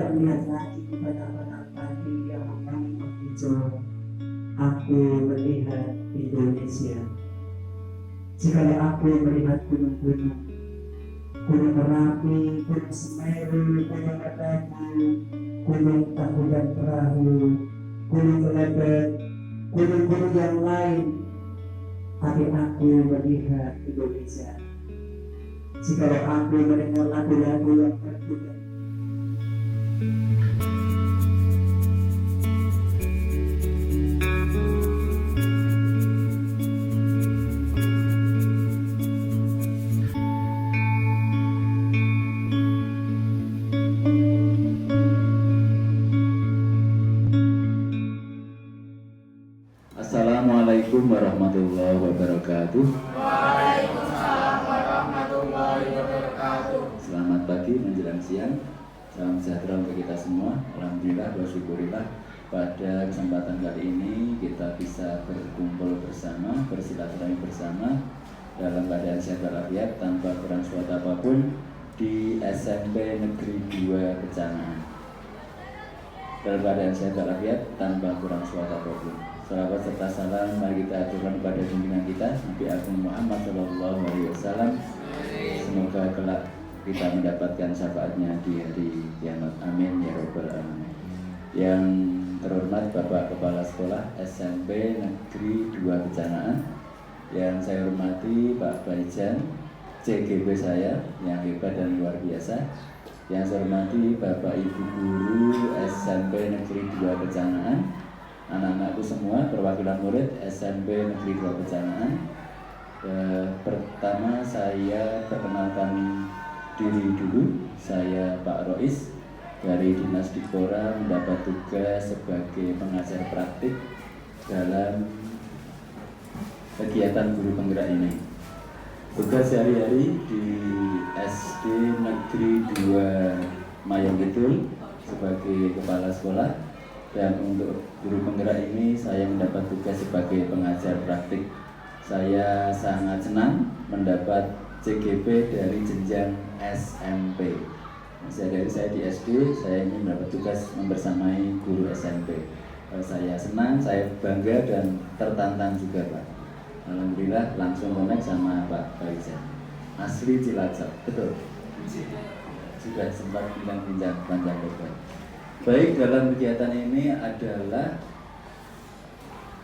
tidak melihat lagi kata-kata tadi yang menghijau. Aku melihat Indonesia. Jika aku melihat gunung-gunung, Gunung Merapi, Gunung Semeru, Gunung Merapi, Gunung Tangkuban Perahu, Gunung Kelebet, gunung-gunung yang lain, tapi aku melihat Indonesia. Jika aku mendengar lagu-lagu yang berbeda, Assalamualaikum warahmatullahi wabarakatuh. Waalaikumsalam warahmatullahi wabarakatuh. Selamat pagi menjelang siang. Salam sejahtera untuk kita semua. Alhamdulillah wa syukurillah, pada kesempatan kali ini kita bisa berkumpul bersama, bersilaturahmi bersama dalam keadaan sehat walafiat tanpa kurang suatu apapun di SMP Negeri 2 Kecanaan. Dalam keadaan sehat walafiat tanpa kurang suatu apapun. Salawat serta salam mari kita aturkan kepada junjungan kita Nabi Agung Muhammad SAW. Semoga kelak kita mendapatkan syafaatnya di hari kiamat. Amin ya robbal alamin. Yang terhormat Bapak Kepala Sekolah SMP Negeri 2 Kecanaan, yang saya hormati Pak Baijan, CGB saya yang hebat dan luar biasa. Yang saya hormati Bapak Ibu Guru SMP Negeri 2 Kecanaan, anak-anakku semua, perwakilan murid SMP Negeri 2 Kecanaan. Pertama saya perkenalkan diri dulu. Saya Pak Rois dari Dinas Dikpora, mendapat tugas sebagai pengajar praktik dalam kegiatan guru penggerak ini. Tugas sehari-hari di SD Negeri 2 Mayong Kidul sebagai kepala sekolah. Dan untuk guru penggerak ini saya mendapat tugas sebagai pengajar praktik. Saya sangat senang mendapat CGP dari jenjang SMP. Dari saya di SD, saya ingin mendapat tugas membersamai guru SMP. Saya senang, saya bangga dan tertantang juga, Pak. Alhamdulillah langsung connect sama Pak Baijan. Asli Cilacap, betul? Sudah sempat bincang-bincang panjang lebar. Baik, dalam kegiatan ini adalah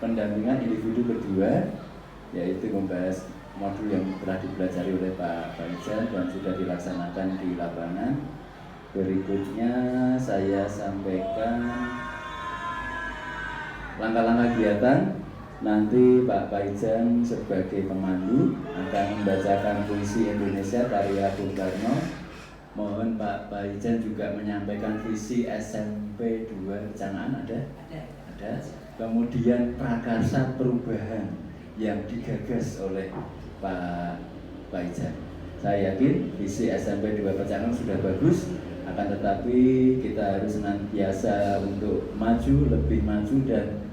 pendampingan individu kedua, yaitu membahas modul yang telah dipelajari oleh Pak Baijan dan sudah dilaksanakan di lapangan. Berikutnya saya sampaikan langkah-langkah kegiatan. Nanti Pak Baijan sebagai pemandu akan membacakan puisi Indonesia karya Bung Karno. Mohon Pak Baijan juga menyampaikan visi SMP 2 Kecanaan. Ada. Kemudian prakarsa perubahan yang digagas oleh Pak Baijan. Saya yakin visi SMP 2 Kecanaan sudah bagus, akan tetapi kita harus senantiasa untuk maju, lebih maju dan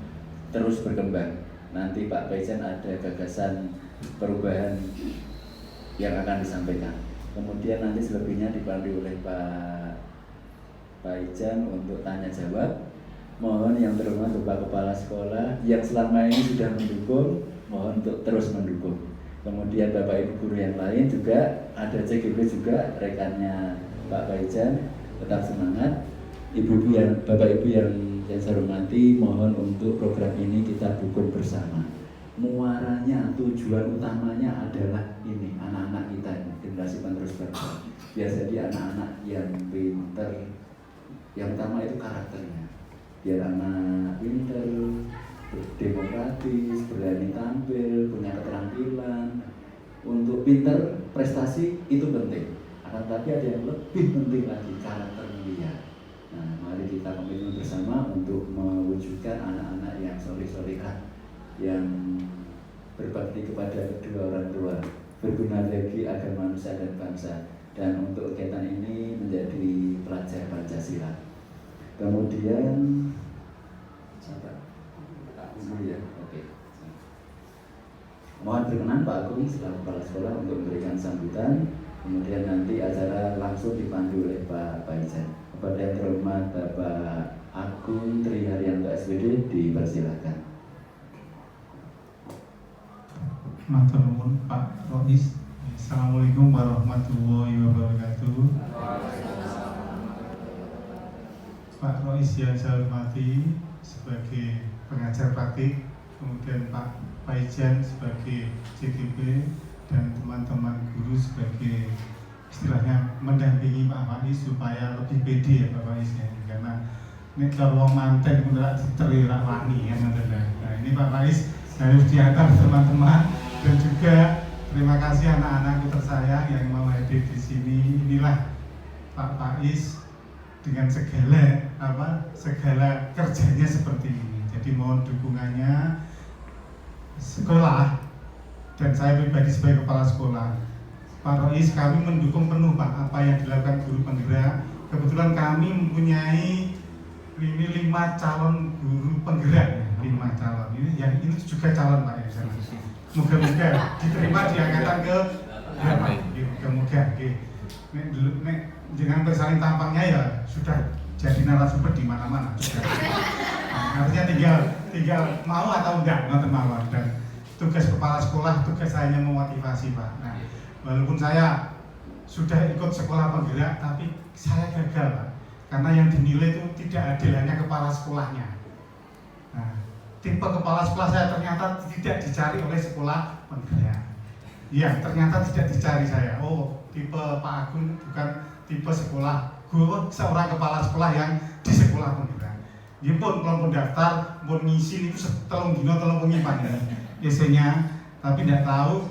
terus berkembang. Nanti Pak Baijan ada gagasan perubahan yang akan disampaikan. Kemudian nanti selebihnya dipandu oleh Pak Baijan untuk tanya jawab. Mohon yang terhormat Bapak Kepala Sekolah yang selama ini sudah mendukung, mohon untuk terus mendukung. Kemudian Bapak Ibu guru yang lain juga, ada CGB juga rekannya Pak Baijan, tetap semangat. Bapak Ibu yang saya hormati, mohon untuk program ini kita dukung bersama. Muaranya, tujuan utamanya adalah ini, anak-anak kita ini, generasi penerus bangsa. Biar jadi anak-anak yang pinter. Yang utama itu karakternya. Biar anak pinter, demokratis, berani tampil, punya keterampilan. Untuk pinter, prestasi itu penting. Akan tapi ada yang lebih penting lagi, karakter mulia. Nah, mari kita komitmen bersama untuk mewujudkan anak-anak yang soleh-solehah, yang berbakti kepada kedua orang tua, berguna bagi agar manusia dan bangsa. Dan untuk kegiatan ini menjadi pelajar Pancasila. Kemudian siapa? Pak Guru ya, oke. Mohon berkenan Pak Agung selaku kepala sekolah untuk memberikan sambutan. Kemudian nanti acara langsung dipandu oleh Pak Baijan. kepada yang terhormat Bapak Agung Tri Haryanto SPD dipersilakan. Matur nuwun Pak Rois. Assalamualaikum warahmatullahi wabarakatuh. Pak Rois yang saya hormati sebagai pengajar praktik, kemudian Pak Paijan sebagai CGP, dan teman-teman guru sebagai istilahnya mendampingi Pak Faiz supaya lebih pede ya Pak Faiz ya, karena ini kalau manten udah terlihat wani ya. Nah ini Pak Faiz harus diantar teman-teman, dan juga terima kasih anak-anakku tersayang yang mau hadir di sini. Inilah Pak Faiz dengan segala kerjanya seperti ini. Jadi mohon dukungannya sekolah, dan saya pribadi sebagai kepala sekolah. Pak Rois, kami mendukung penuh Pak apa yang dilakukan guru penggerak. Kebetulan kami mempunyai ini 5 calon guru penggerak, 5 calon. Ini yang ini juga calon Pak ya. Moga-moga diterima di angkatan ke berapa? Moga-moga. Nek dengan bersaling tampangnya ya sudah jadi narasumber di mana-mana. Artinya tinggal mau atau enggak, ngoten mawon. Dan tugas kepala sekolah, tugas saya memotivasi Pak. Nah, walaupun saya sudah ikut sekolah penggerak, tapi saya gagal Pak, karena yang dinilai itu tidak adil, hanya kepala sekolahnya. Nah, tipe kepala sekolah saya ternyata tidak dicari oleh sekolah penggerak. Iya, ternyata tidak dicari saya. Oh, tipe Pak Agung bukan tipe sekolah guru, seorang kepala sekolah yang di sekolah penggerak. Dia pun kalau daftar, pun ngisi itu telung dino telung pengipan ya. Biasanya, tapi tidak tahu,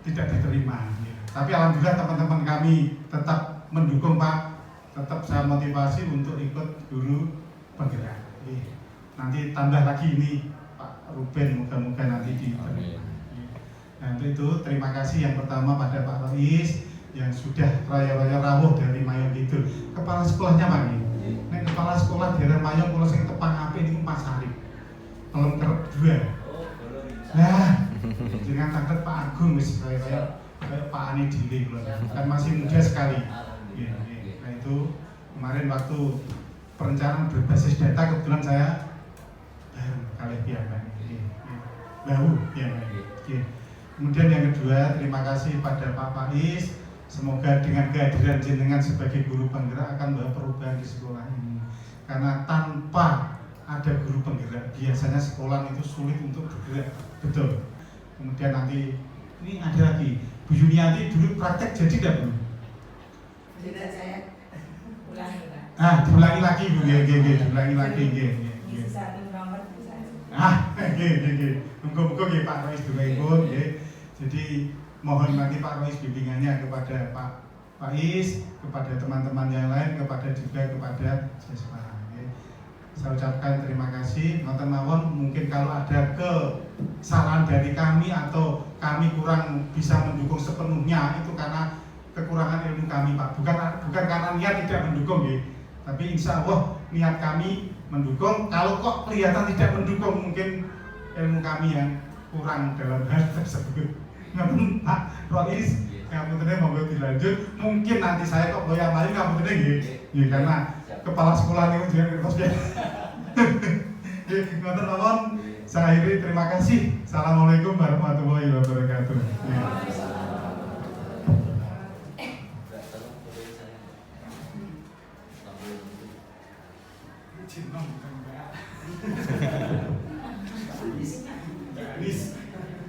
tidak diterima. Tapi alhamdulillah teman-teman kami tetap mendukung Pak, tetap saya motivasi untuk ikut guru penggerak. Nanti tambah lagi ini Pak Ruben, moga-moga nanti diterima. Nah, untuk itu terima kasih yang pertama pada Pak Rois yang sudah raya-raya rawuh dari Mayong Kidul. Kepala sekolahnya Pak ini. Nah, kepala sekolah daerah Mayong kalau sing tepang apik ini Pak Sarip. Pelem kerep 2. Nah, dengan takut Pak Agung wis kayak Pak Ani Dili kan masih muda sekali. Nah itu kemarin waktu perencanaan berbasis data kebetulan saya kali piyambak. Bahu ya. Kemudian yang kedua, terima kasih pada Pak Faiz. Semoga dengan kehadiran jenengan sebagai guru penggerak akan membawa perubahan di sekolah ini. Karena tanpa ada guru penggerak, biasanya sekolah itu sulit untuk bergerak. Betul. Kemudian nanti ini ada lagi Bu Yuniati dulu praktek jadi tidak Bu? Tidak, saya ulangi Pak. Diulangi lagi Bu, diulangi lagi. Satu nomor bisa. Muga-muga nggih Pak Rois duripun nggih. Jadi mohon nanti Pak Rois bimbingannya kepada Pak Faiz, kepada teman-teman yang lain, juga kepada siswa. Saya ucapkan terima kasih. Ngoten mawon, mungkin kalau ada kesalahan dari kami atau kami kurang bisa mendukung sepenuhnya itu karena kekurangan ilmu kami Pak. Bukan karena niat tidak mendukung ya. Tapi insya Allah niat kami mendukung. Kalau kok kelihatan tidak mendukung, mungkin ilmu kami yang kurang dalam hal tersebut. Ngoten Pak Rois, ngapunten monggo dilanjut. Mungkin nanti saya kok loyal mari ngapunten nggih. Karena kepala sekolah niku jenenge Pak. Ngoten mawon, saya akhiri, terima kasih. Assalamualaikum warahmatullahi wabarakatuh.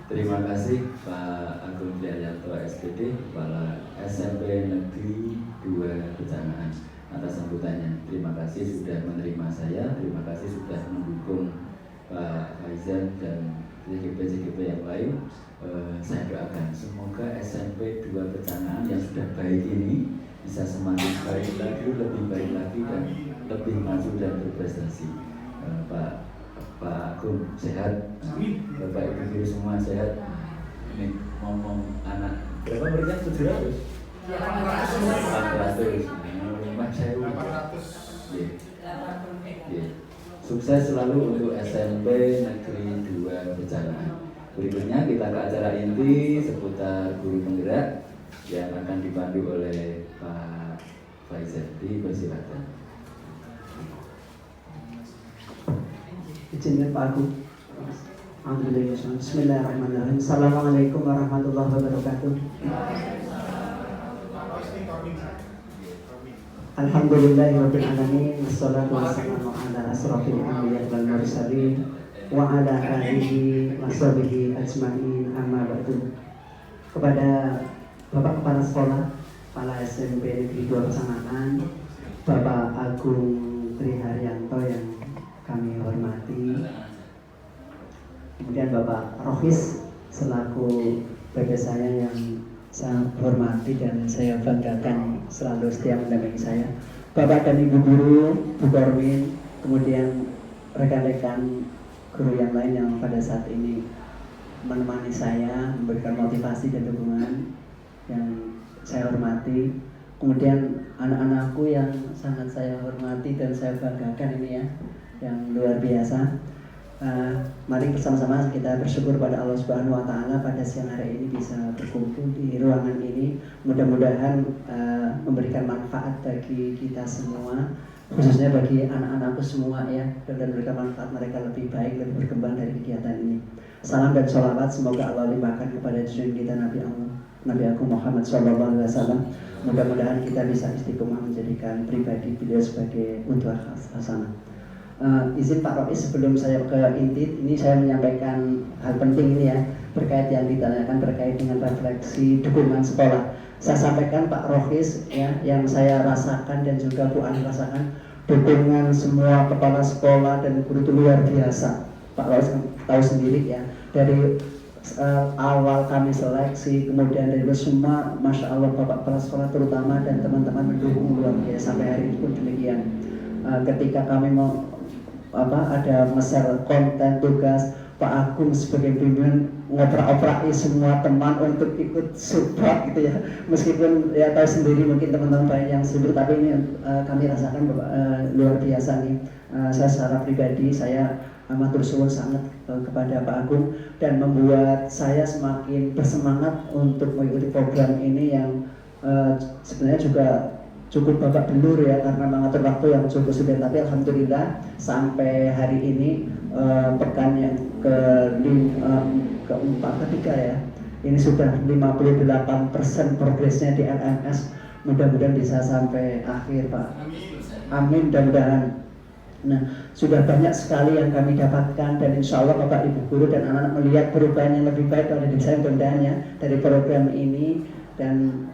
Terima kasih Pak Agung Tri Haryanto SPD, Kepala SMP Negeri 2 Becanaan atas sambutannya. Terima kasih sudah menerima saya, terima kasih sudah mendukung Pak Faizan dan CGP yang lain. Saya doakan semoga SMP 2 Becanaan yang sudah baik ini bisa semakin baik lagi, lebih baik lagi, dan lebih maju dan berprestasi. Pak Agung sehat, Bapak Ibu guru semua sehat. Ini ngomong anak berapa muridnya? 700? 800. Mas saya 800. Sukses selalu untuk SMP Negeri 2 Becanaan. Berikutnya kita ke acara inti seputar guru penggerak yang akan dipandu oleh Pak Faizan. Dipersilakan. Izinkan Pak Agung. Bismillahirrahmanirrahim. Assalamualaikum warahmatullahi wabarakatuh. Alhamdulillahirabbil alamin. Wassalatu wassalamu ala asrofil anbiya wal mursalin wa ala alihi washabihi ajmain, amma ba'du. Kepada Bapak Kepala Sekolah Kepala SMP Negeri 2 Pasangan, Bapak Agung Triharyanto yang kami hormati, kemudian Bapak Rohis selaku bapak saya yang saya hormati dan saya banggakan selalu setia mendampingi saya, Bapak dan Ibu Guru, Bu Korwin, kemudian rekan-rekan guru yang lain yang pada saat ini menemani saya, memberikan motivasi dan dukungan yang saya hormati, kemudian anak-anakku yang sangat saya hormati dan saya banggakan ini ya, yang luar biasa. Mari bersama-sama kita bersyukur pada Allah Subhanahu wa Ta'ala pada siang hari ini bisa berkumpul di ruangan ini. Mudah-mudahan memberikan manfaat bagi kita semua, khususnya bagi anak-anakku semua ya, dan memberikan manfaat mereka lebih baik, lebih berkembang dari kegiatan ini. Salam dan sholawat semoga Allah limpahkan kepada junjungan kita Nabi Agung Muhammad SAW. Mudah-mudahan kita bisa istiqomah menjadikan pribadi beliau sebagai uswah hasanah. Izin Pak Rois sebelum saya ke inti ini saya menyampaikan hal penting ini ya, terkait yang ditanyakan terkait dengan refleksi dukungan sekolah. Saya sampaikan Pak Rois ya, yang saya rasakan dan juga Bu Ani rasakan, dukungan semua kepala sekolah dan guru itu luar biasa. Pak Rois tahu sendiri ya, dari awal kami seleksi, kemudian dari semua, Masya Allah Bapak kepala sekolah terutama dan teman-teman mendukung luar biasa sampai hari ini pun demikian. Ketika kami mau ada nge-share konten tugas, Pak Agung sebagai pimpinan ngoprak-opraki semua teman untuk ikut support gitu ya, meskipun ya tahu sendiri mungkin teman-teman banyak yang sibuk, tapi ini kami rasakan luar biasa nih. Saya secara pribadi saya matur suwun sangat kepada Pak Agung dan membuat saya semakin bersemangat untuk mengikuti program ini yang sebenarnya juga cukup babak belur ya, karena mengatur waktu yang cukup sulit, tapi alhamdulillah sampai hari ini pekan yang keempat ketiga ya, ini sudah 58% progresnya di LMS. Mudah-mudahan bisa sampai akhir Pak. Amin, mudah-mudahan. Nah, sudah banyak sekali yang kami dapatkan dan insya Allah Bapak Ibu Guru dan anak-anak melihat perubahan yang lebih baik pada diri saya mudah-mudahan ya dari program ini. Dan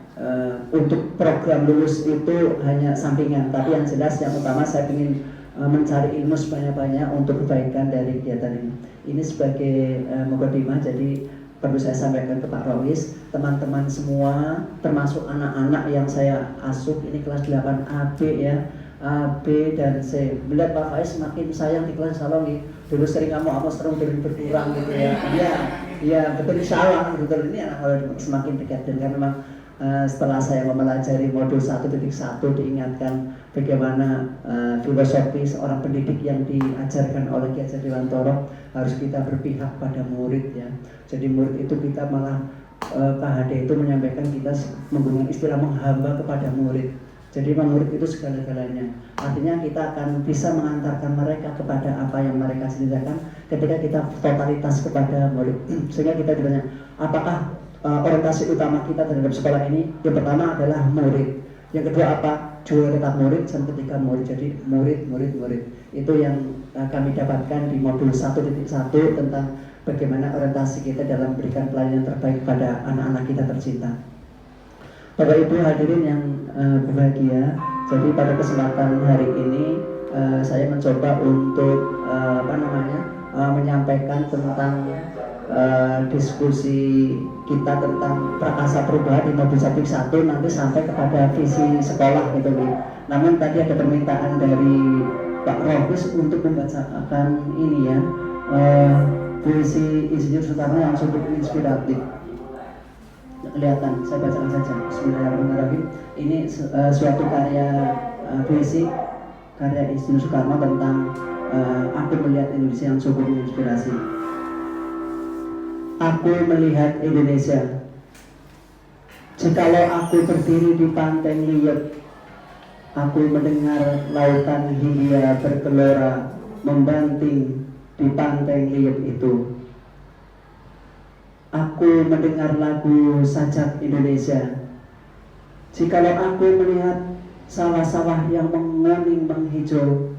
untuk program lulus itu hanya sampingan, tapi yang jelas yang utama saya ingin mencari ilmu sebanyak-banyak untuk kebaikan dari kegiatan ini. Ini sebagai mukadimah, jadi perlu saya sampaikan ke Pak Rois, teman-teman semua termasuk anak-anak yang saya asuh ini kelas 8 AB ya, A, B, dan C. Melihat Pak Faiz semakin sayang di kelas salon nih. Dulu sering kamu sering berkurang gitu ya. Iya betul, insya Allah betul, ini anak kalau semakin dekat. Dan kan memang setelah saya mempelajari modul 1.1 diingatkan bagaimana filosofi seorang pendidik yang diajarkan oleh Ki Hajar Dewantoro, harus kita berpihak pada murid ya. Jadi murid itu kita malah KHD itu menyampaikan kita menggunakan istilah menghamba kepada murid. Jadi murid itu segala-galanya. Artinya kita akan bisa mengantarkan mereka kepada apa yang mereka sediakan ketika kita totalitas kepada murid. Sehingga kita ditanya, apakah orientasi utama kita terhadap sekolah ini? Yang pertama adalah murid. Yang kedua apa? Jual tetap murid, dan ketiga murid. Jadi murid. Itu yang kami dapatkan di modul 1.1 tentang bagaimana orientasi kita dalam memberikan pelayanan terbaik pada anak-anak kita tercinta. Bapak Ibu hadirin yang berbahagia, jadi pada kesempatan hari ini saya mencoba untuk menyampaikan tentang diskusi kita tentang prakasa perubahan di modul 1.1 nanti sampai kepada visi sekolah gitu nih. Namun tadi ada permintaan dari Pak Rohis untuk membacakan ini ya, puisi Insinyur Soekarno yang cukup inspiratif. Kelihatan, saya bacakan saja. Bismillahirrahmanirrahim. Ini suatu karya puisi karya Insinyur Soekarno tentang aku melihat Indonesia yang cukup menginspirasi. Aku melihat Indonesia, jikalau aku berdiri di pantai liat, aku mendengar lautan Hindia bergelora membanting di pantai liat itu. Aku mendengar lagu sajak Indonesia. Jikalau aku melihat sawah-sawah yang menguning menghijau,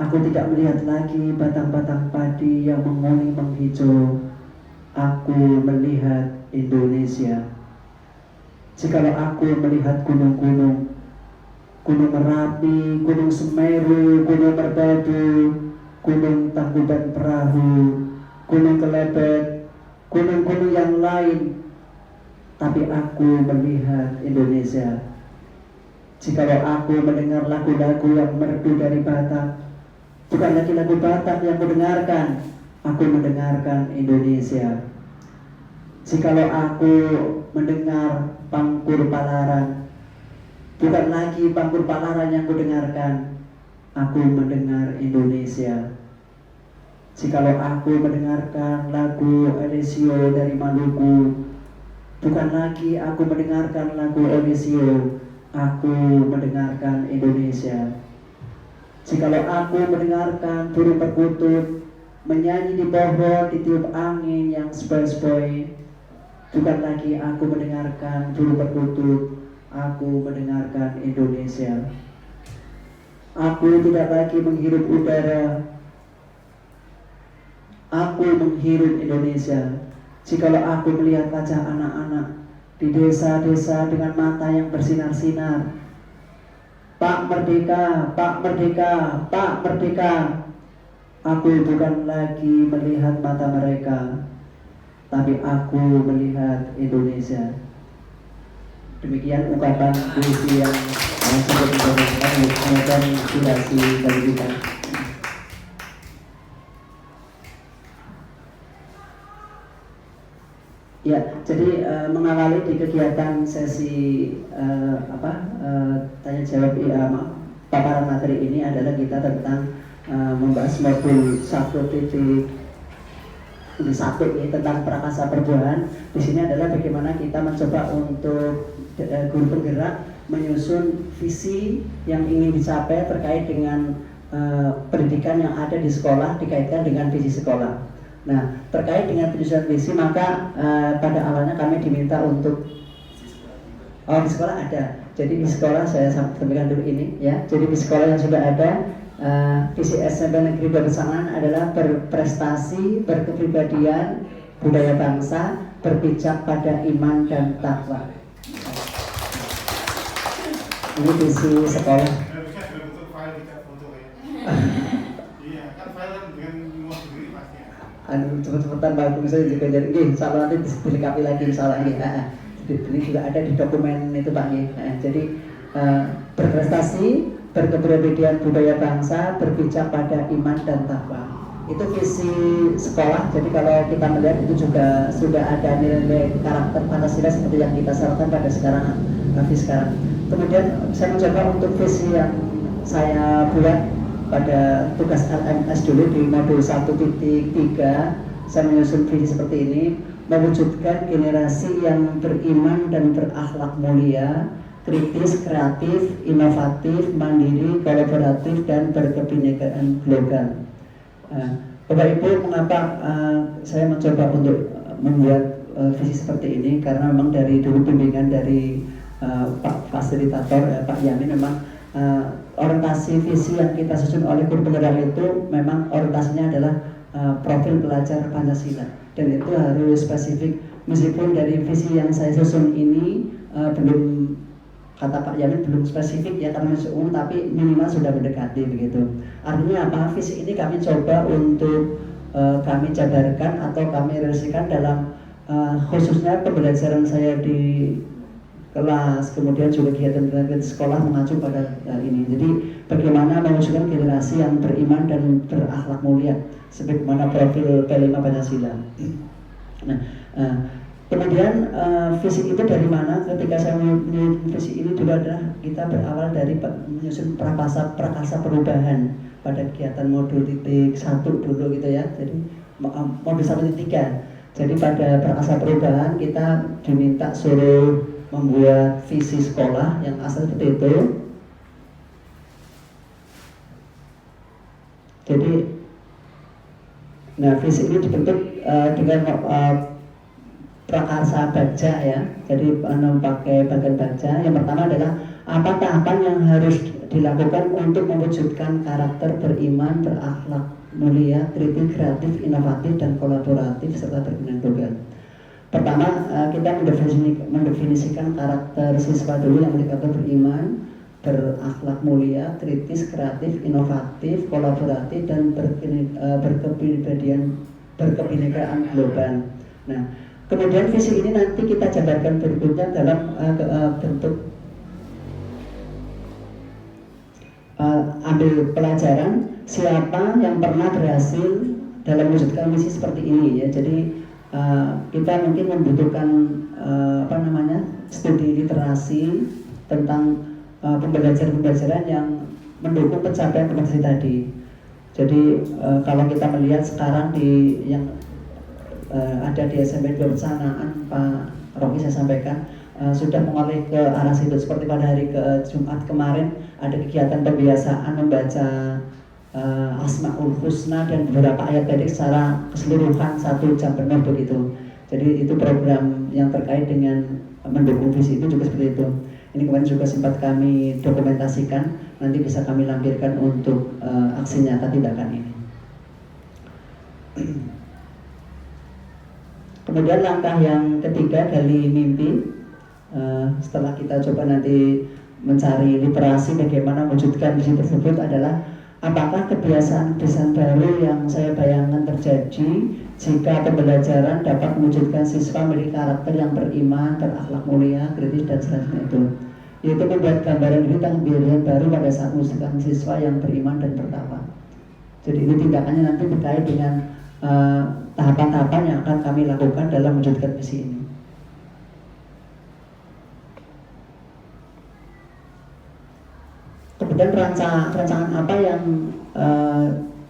aku tidak melihat lagi batang-batang padi yang menguning menghijau. Aku melihat Indonesia. Jikalau aku melihat gunung-gunung, Gunung Merapi, Gunung Semeru, Gunung Merbabu, Gunung Tangkuban Perahu, Gunung Kelebet, gunung-gunung yang lain, tapi aku melihat Indonesia. Jikalau aku mendengar lagu-lagu yang merdu dari Batak, bukan lagi lagu Batak yang kudengarkan, aku mendengarkan Indonesia. Jikalau aku mendengar Pangkur Palaran, bukan lagi Pangkur Palaran yang kudengarkan, aku mendengar Indonesia. Jikalau aku mendengarkan lagu Elisio dari Maluku, bukan lagi aku mendengarkan lagu Elisio, aku mendengarkan Indonesia. Jikalau aku mendengarkan burung perkutut menyanyi di pohon ditiup angin yang sepoi-sepoi, bukan lagi aku mendengarkan burung perkutut, aku mendengarkan Indonesia. Aku tidak lagi menghirup udara, aku menghirup Indonesia. Jikalau aku melihat wajah anak-anak di desa-desa dengan mata yang bersinar-sinar, Pak Merdeka, Pak Merdeka, Pak Merdeka, aku bukan lagi melihat mata mereka, tapi aku melihat Indonesia. Demikian ungkapan puisi yang cukup menginspirasi, semoga inspirasi bagi kita. Ya, jadi mengawali di kegiatan sesi tanya jawab paparan materi ini adalah kita tentang membahas modul 1.1 ini tentang prakasa perbuahan. Di sini adalah bagaimana kita mencoba untuk guru penggerak menyusun visi yang ingin dicapai terkait dengan pendidikan yang ada di sekolah dikaitkan dengan visi sekolah. Nah, terkait dengan penyusunan visi, maka pada awalnya kami diminta untuk di sekolah ada. Jadi di sekolah saya sampaikan dulu ini ya. Jadi di sekolah yang sudah ada visi SMP Negeri 2 Pesangan adalah berprestasi, berkepribadian, budaya bangsa, berpijak pada iman dan takwa. Ini visi sekolah. Cepet-cepetan bagus saya juga jadi insyaallah nanti dilengkapi lagi insyaallah ini. Ini juga ada di dokumen itu Pak jadi berprestasi, berkepribadian budaya bangsa, berpijak pada iman dan takwa. Itu visi sekolah. Jadi kalau kita melihat itu juga sudah ada nilai karakter Pancasila seperti yang kita syaratkan pada sekarang. Kemudian saya mencoba untuk visi yang saya buat pada tugas LMS dulu di modul 1.3, saya menyusun visi seperti ini: mewujudkan generasi yang beriman dan berakhlak mulia, kritis, kreatif, inovatif, mandiri, kolaboratif, dan berkebinekaan global. Bapak Ibu, mengapa saya mencoba untuk membuat visi seperti ini? Karena memang dari dulu bimbingan dari Pak Fasilitator, Pak Yamin, memang orientasi visi yang kita susun oleh guru penggerak itu memang orientasinya adalah profil pelajar Pancasila, dan itu harus spesifik. Meskipun dari visi yang saya susun ini belum, kata Pak Yamin, belum spesifik ya karena masih umum, tapi minimal sudah mendekati begitu. Artinya apa? Visi ini kami coba untuk kami jabarkan atau kami realisasikan dalam khususnya pembelajaran saya di kelas, kemudian juga kegiatan-kegiatan sekolah mengacu pada ini. Jadi bagaimana mewujudkan generasi yang beriman dan berakhlak mulia sebagaimana profil P5 Pancasila. Nah, kemudian visi itu dari mana? Ketika saya menyusun visi ini dulu adalah kita berawal dari menyusun prakasa perubahan pada kegiatan modul 1 dulu gitu ya. Jadi modul 1.3. Jadi pada prakasa perubahan kita diminta suruh membuat visi sekolah yang asal seperti itu. Jadi Nah, visi ini dibentuk dengan prakarsa baja ya. Jadi pakai bagian baja. Yang pertama adalah apa tahapan yang harus dilakukan untuk mewujudkan karakter beriman, berakhlak mulia, kritis, kreatif, inovatif, dan kolaboratif serta berkenan global. Pertama, kita mendefinisikan karakter siswa dulu yang berkata beriman, berakhlak mulia, kritis, kreatif, inovatif, kolaboratif, dan berkebinekaan global. Nah, kemudian visi ini nanti kita jabarkan berikutnya dalam bentuk ambil pelajaran siapa yang pernah berhasil dalam mewujudkan misi seperti ini ya. Jadi kita mungkin membutuhkan studi literasi tentang pembelajaran yang mendukung pencapaian kompetensi tadi. Jadi kalau kita melihat sekarang yang ada di SMP Perencanaan, Pak Rocky saya sampaikan sudah mengalih ke arah situ. Seperti pada hari Jumat kemarin ada kegiatan pembiasaan membaca Asmaul Husna dan beberapa ayat tadi secara keseluruhan 1 jam penuh begitu. Jadi itu program yang terkait dengan mendukung visi itu juga seperti itu. Ini kemarin juga sempat kami dokumentasikan, nanti bisa kami lampirkan untuk aksi nyata tindakan ini. Kemudian langkah yang ketiga, gali mimpi. Setelah kita coba nanti mencari literasi bagaimana mewujudkan visi tersebut adalah apakah kebiasaan-kebiasaan baru yang saya bayangkan terjadi jika pembelajaran dapat mewujudkan siswa memiliki karakter yang beriman, berakhlak mulia, kritis, dan seterusnya itu. Yaitu membuat gambaran hidup tentang pilihan baru pada saat mewujudkan siswa yang beriman dan bertakwa. Jadi ini tindakannya nanti terkait dengan tahapan-tahapan yang akan kami lakukan dalam mewujudkan misi ini. Kemudian rancangan apa yang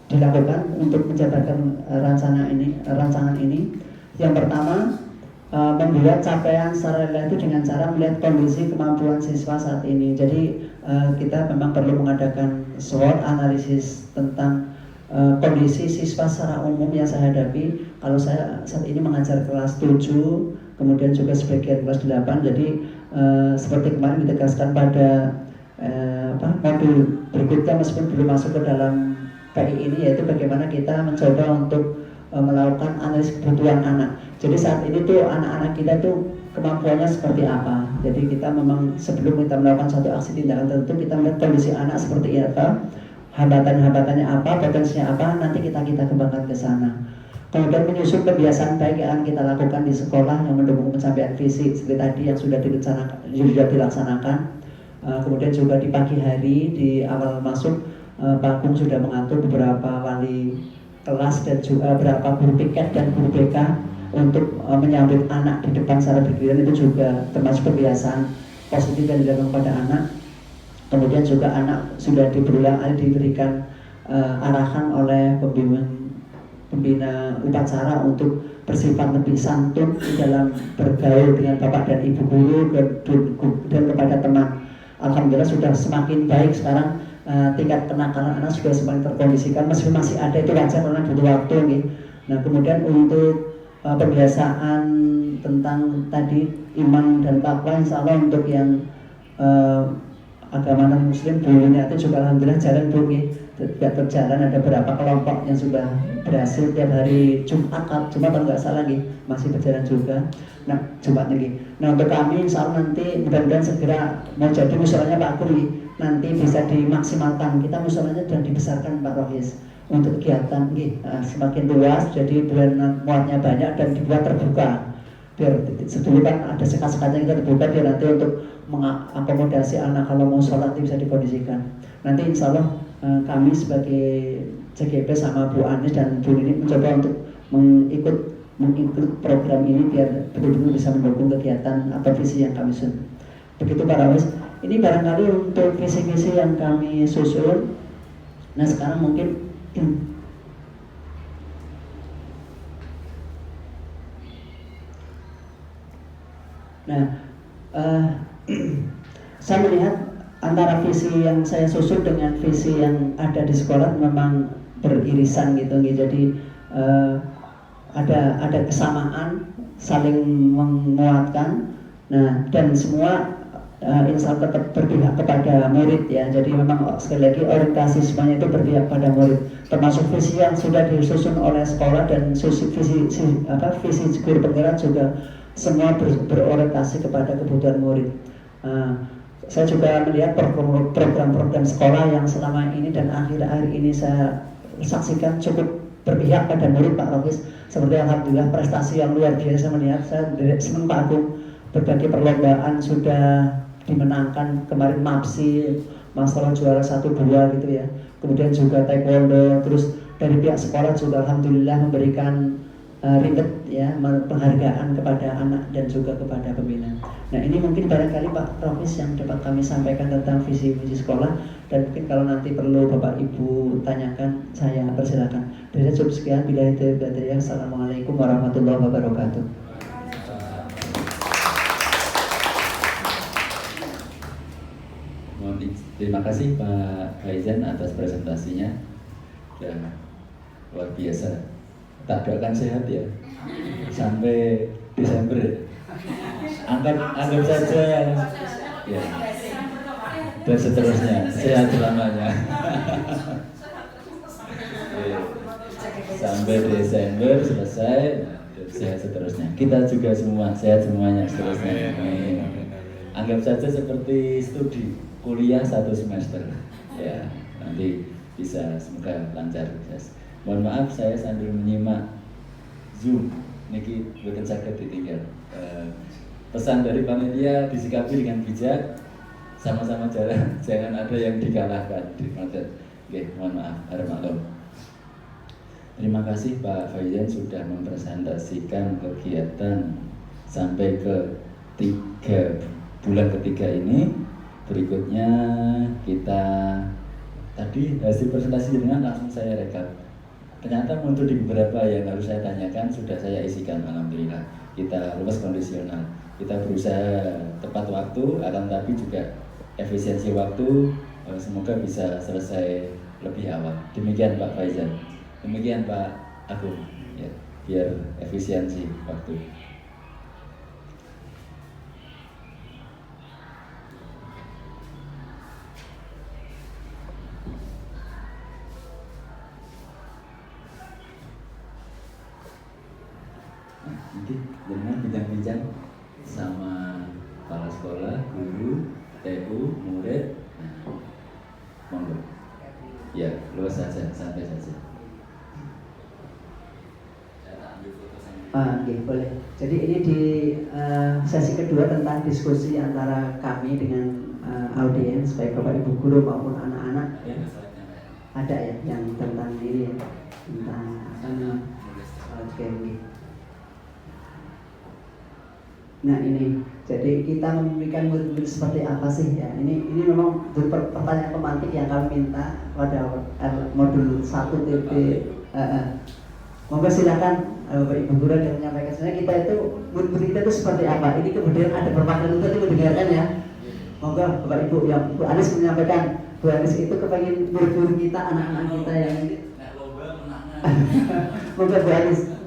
dilakukan untuk menjabarkan rancangan ini? Yang pertama, membuat capaian secara relatif dengan cara melihat kondisi kemampuan siswa saat ini. Jadi kita memang perlu mengadakan SWOT analisis tentang kondisi siswa secara umum yang saya hadapi. Kalau saya saat ini mengajar kelas 7, kemudian juga sebagian kelas 8. Jadi seperti kemarin ditegaskan pada modul berikutnya meskipun belum masuk ke dalam PI ini, yaitu bagaimana kita mencoba untuk melakukan analisis kebutuhan anak. Jadi saat ini tuh anak-anak kita tuh kemampuannya seperti apa. Jadi kita memang sebelum kita melakukan suatu aksi tindakan tertentu, kita melihat kondisi anak seperti apa, hambatan-hambatannya apa, potensinya apa, nanti kita kembangkan ke sana. Kemudian menyusun kebiasaan baik yang kita lakukan di sekolah yang mendukung pencapaian visi seperti tadi yang sudah dilaksanakan. Kemudian juga di pagi hari di awal masuk Pak Agung sudah mengatur beberapa wali kelas dan juga beberapa guru piket dan guru BK untuk menyambut anak di depan secara bergiliran. Itu juga termasuk kebiasaan positif yang dilakukan pada anak. Kemudian juga anak sudah berulang kali diberikan arahan oleh pembina upacara untuk bersifat lebih santun dalam bergaul dengan bapak dan ibu guru dan kepada teman. Alhamdulillah sudah semakin baik sekarang, tingkat kenakalan anak sudah semakin terkondisikan, meskipun masih ada itu wajar karena butuh waktu nih. Nah kemudian untuk pembiasaan tentang tadi iman dan takwa, insya Allah untuk yang agama non muslim dulunya itu juga alhamdulillah jalan tidak berjalan. Ada beberapa kelompok yang sudah berhasil tiap hari Jumat kalau nggak salah nih masih berjalan juga. Nah Jumat lagi. Nah untuk kami insya Allah nanti mudah-mudahan segera mau jadi musolanya Pak Kuri, nanti bisa dimaksimalkan. Kita musolanya dan dibesarkan Pak Rohis untuk kegiatan semakin luas, jadi muatnya banyak dan dibuat terbuka. Biar sebelum kan ada sekat-sekatnya kita terbuka biar nanti untuk mengakomodasi anak kalau mau sholat bisa dikondisikan. Nanti insya Allah kami sebagai CGP sama Bu Anis dan Bu Nini mencoba untuk mengikut program ini biar betul-betul bisa mendukung kegiatan atau visi yang kami susun. Begitu Pak Rawis. Ini barangkali untuk visi-visi yang kami susun. Nah sekarang mungkin saya melihat antara visi yang saya susun dengan visi yang ada di sekolah memang beririsan gitu. Jadi ada kesamaan, saling menguatkan. Nah, dan semua insya Allah tetap berpihak kepada murid ya. Jadi memang sekali lagi orientasi semuanya itu berpihak pada murid, termasuk visi yang sudah disusun oleh sekolah dan visi guru penggerak juga semua berorientasi kepada kebutuhan murid. Saya juga melihat program-program sekolah yang selama ini dan akhir-akhir ini saya saksikan cukup berpihak pada murid Pak Rokis. Seperti alhamdulillah prestasi yang luar biasa melihat. Saya senang Pak Agung, berbagai perlombaan sudah dimenangkan. Kemarin MAPSI masalah juara 1-2 gitu ya. Kemudian juga taekwondo. Terus dari pihak sekolah juga alhamdulillah memberikan ribet ya, penghargaan kepada anak dan juga kepada pembina. Nah ini mungkin barangkali Pak Rokis yang dapat kami sampaikan tentang visi misi sekolah, dan mungkin kalau nanti perlu Bapak Ibu tanyakan saya persilakan. Dari saya cukup sekian, bila itu berarti. Assalamualaikum warahmatullahi wabarakatuh. Terima kasih Pak Faizan atas presentasinya, dan luar biasa. Tak doakan sehat ya sampai Desember ya. Anggap saja ya, dan seterusnya sehat selamanya. Sampai Desember selesai dan sehat seterusnya. Kita juga semua sehat semuanya seterusnya. Anggap saja seperti studi kuliah 1 semester ya, nanti bisa semoga lancar. Mohon maaf saya sambil menyimak Zoom niki boten saged ditinggal. Pesan dari panitia disikapi dengan bijak, sama-sama jalan, jangan ada yang dikalahkan. Oke, mohon maaf, harap maklum. Terima kasih Pak Faizan sudah mempresentasikan kegiatan sampai ke 3 bulan ketiga ini. Berikutnya kita tadi hasil presentasi dengan langsung saya rekap. Ternyata muncul di beberapa yang harus saya tanyakan sudah saya isikan, alhamdulillah. Kita lulus kondisional, kita berusaha tepat waktu, akan tapi juga efisiensi waktu semoga bisa selesai lebih awal. Demikian Pak Faizan, demikian Pak Agung ya, biar efisiensi waktu. Nanti dengan bincang-bincang sama kepala sekolah, guru, TU, murid. Nah, monggo. Ya, luas saja, santai saja. Boleh. Jadi ini di sesi kedua tentang diskusi antara kami dengan audiens, baik Bapak Ibu guru maupun anak-anak. Ya, ada ya yang tentang ini ya, tentang apa namanya? Oke. Nah ini, jadi kita memimpikan murid-murid seperti apa sih ya? Ini memang pertanyaan pemantik yang kami minta pada modul 1 TP. Monggo silakan Bapak Ibu guru yang menyampaikan. Sebenarnya kita itu murid-murid kita itu seperti apa? Ini kemudian ada perwakilan untuk mendengarkan ya. Monggo Bapak Ibu, yang Bu Anis menyampaikan. Bu Anis itu kepengen murid-murid kita, anak-anak kita yang monggo Bu Anis.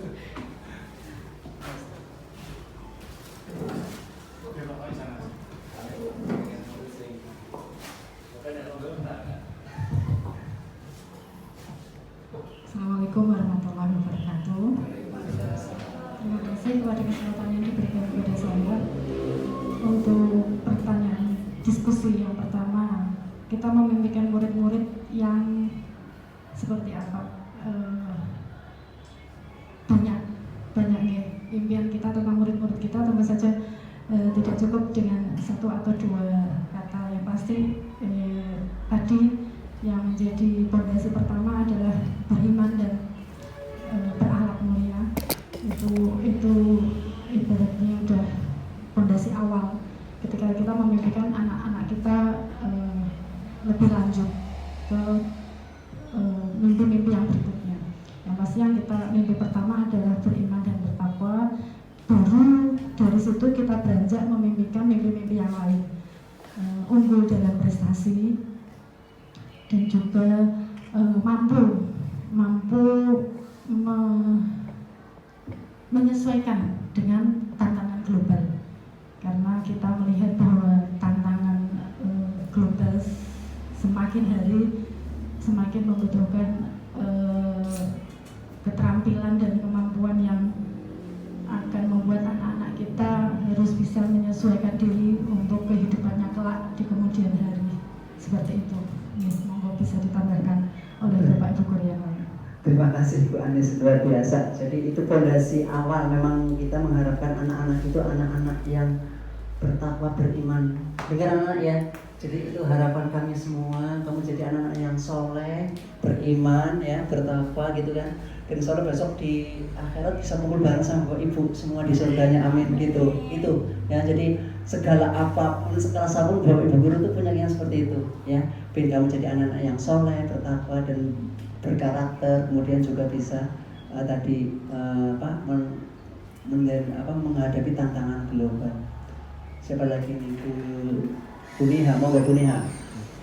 Assalamualaikum warahmatullahi wabarakatuh. Terima kasih kepada kesempatan yang diberikan kepada saya untuk pertanyaan diskusi yang pertama. Kita memimpikan murid-murid yang seperti apa? Banyak ya. Impian kita tentang murid-murid kita tentu saja tidak cukup dengan 1 atau 2 kata. Yang pasti tadi yang menjadi fondasi pertama adalah beriman dan berakhlak mulia. Itu ibaratnya udah fondasi awal ketika kita memimpikan anak-anak kita lebih lanjut ke mimpi-mimpi yang berikutnya. Yang pasti yang kita mimpi pertama adalah beriman dan bertakwa. Baru dari situ kita beranjak memimpikan mimpi-mimpi yang lain, unggul dalam prestasi, dan juga mampu semakin hari semakin membutuhkan keterampilan dan kemampuan yang akan membuat anak-anak kita harus bisa menyesuaikan diri untuk kehidupannya kelak di kemudian hari. Seperti itu. Semoga bisa ditambahkan oleh Bapak Ibu guru yang lain. Terima kasih Bu Anis, luar biasa. Jadi itu fondasi awal, memang kita mengharapkan anak-anak itu anak-anak yang bertakwa, beriman. Dengar anak ya. Jadi itu harapan kami semua, kamu jadi anak-anak yang soleh, beriman ya, bertakwa gitu kan. Dan insya Allah besok di akhirat bisa kumpul bareng sama Bapak Ibu semua di surganya, amin gitu. Itu ya, jadi segala apapun, segala apapun Bapak Ibu guru itu punya yang seperti itu ya. Pengen kamu jadi anak-anak yang soleh, bertakwa dan berkarakter, kemudian juga bisa menghadapi tantangan global. Siapa lagi nih? Bu Niha, monggo Bu Niha.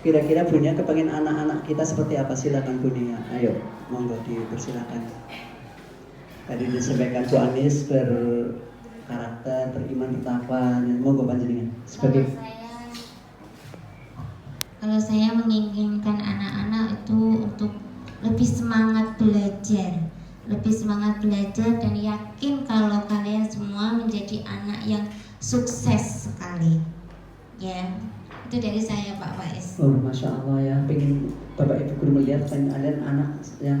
Kira-kira Bu Niha kepengen anak-anak kita seperti apa? Silakan Bu Niha. Ayo, monggo dipersilakan. Tadi disampaikan Bu Anis berkarakter, beriman, bertakwa. Monggo panjenengan. Sebagai Kalau saya menginginkan anak-anak itu untuk lebih semangat belajar dan yakin kalau kalian semua menjadi anak yang sukses sekali. Ya, itu dari saya Pak Faiz. Oh, Masya Allah ya, pengen Bapak Ibu guru melihat kalian anak yang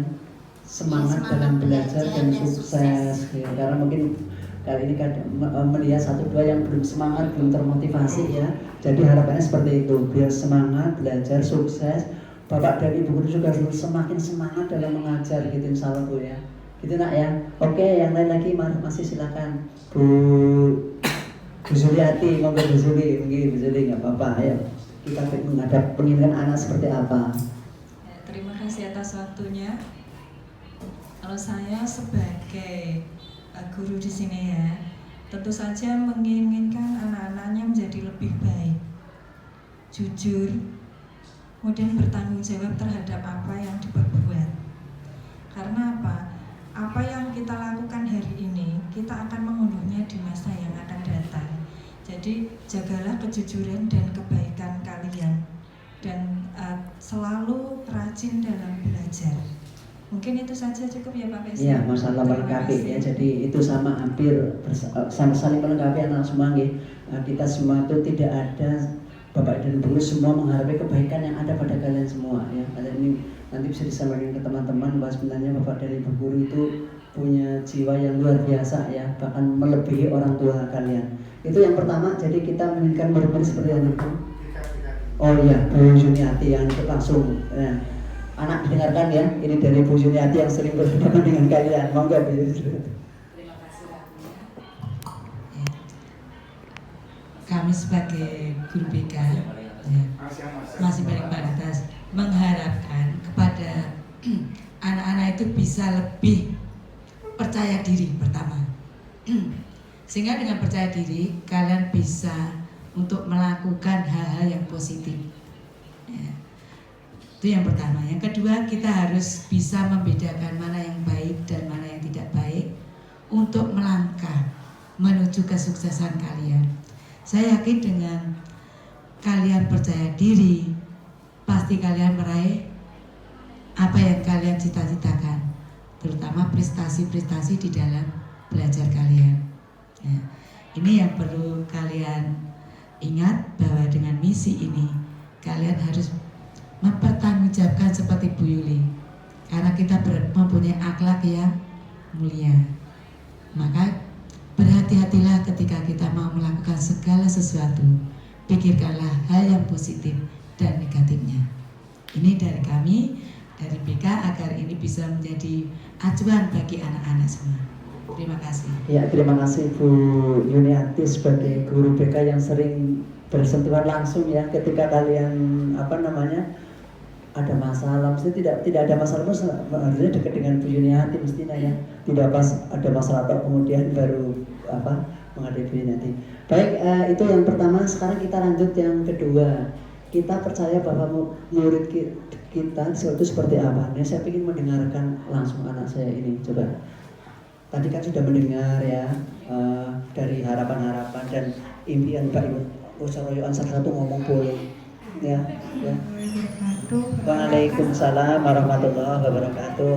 semangat dalam belajar dan sukses. Ya, karena mungkin kali ini melihat satu dua yang belum semangat, belum termotivasi ya. Jadi harapannya seperti itu, biar semangat, belajar, sukses. Bapak dan Ibu guru juga harus semakin semangat dalam mengajar gitu, insya Allah Bu ya. Gitu nak ya. Oke, yang lain lagi masih silakan Bu Zuliati, monggo Bu Zuli, mungkin Bu Zuli nggak apa-apa. Ayo kita menginginkan anak seperti apa. Ya, terima kasih atas waktunya. Kalau saya sebagai guru di sini ya, tentu saja menginginkan anak-anaknya menjadi lebih baik, jujur, kemudian bertanggung jawab terhadap apa yang diperbuat. Karena apa? Apa yang kita lakukan hari ini, kita akan mengunduhnya di masa yang akan datang. Jadi jagalah kejujuran dan kebaikan kalian, dan selalu rajin dalam belajar. Mungkin itu saja cukup ya Pak Pesi. Iya, masalah melengkapi ya. Jadi itu sama hampir sama saling melengkapi anak semua nggih. Kita semua itu tidak ada, Bapak dan Ibu semua mengharapkan kebaikan yang ada pada kalian semua ya. Kalian ini nanti bisa disampaikan ke teman-teman bahwa sebenarnya Bapak dan Ibu guru itu punya jiwa yang luar biasa ya, bahkan melebihi orang tua kalian. Itu yang pertama. Jadi kita menginginkan murid-murid seperti yang itu. Oh iya, Bu Juniati yang langsung. Nah, anak dengarkan ya, ini dari Bu Juniati yang sering berhadapan dengan kalian. Monggo Bu. Terima kasih waktunya. Kami sebagai guru BK ya, masih paling batas mengharapkan kepada anak-anak itu bisa lebih percaya diri pertama. Sehingga dengan percaya diri kalian bisa untuk melakukan hal-hal yang positif ya. Itu yang pertama. Yang kedua, kita harus bisa membedakan mana yang baik dan mana yang tidak baik untuk melangkah menuju kesuksesan kalian. Saya yakin dengan kalian percaya diri, pasti kalian meraih apa yang kalian cita-citakan, terutama prestasi-prestasi di dalam belajar kalian. Ya, ini yang perlu kalian ingat, bahwa dengan misi ini kalian harus mempertanggungjawabkan seperti Bu Yuli, karena kita mempunyai akhlak yang mulia. Maka berhati-hatilah ketika kita mau melakukan segala sesuatu. Pikirkanlah hal yang positif dan negatifnya. Ini dari kami, dari BK, agar ini bisa menjadi acuan bagi anak-anak semua. Terima kasih. Ya, terima kasih Bu Yuniati sebagai guru BK yang sering bersentuhan langsung ya ketika kalian ada masalah. Mesti tidak ada masalah, harusnya dekat dengan Bu Yuniati mestinya ya. Tidak pas ada masalah atau kemudian baru menghadapi Bu Yuniati. Baik, itu yang pertama. Sekarang kita lanjut yang kedua. Kita percaya bahwa murid kita itu seperti apa. Nah, saya ingin mendengarkan langsung anak saya ini. Coba. Tadi kan sudah mendengar ya dari harapan-harapan dan impian Pak Ibu. Royoan satu-satu ngomong boleh. Ya, ya. Waalaikumsalam warahmatullahi wabarakatuh.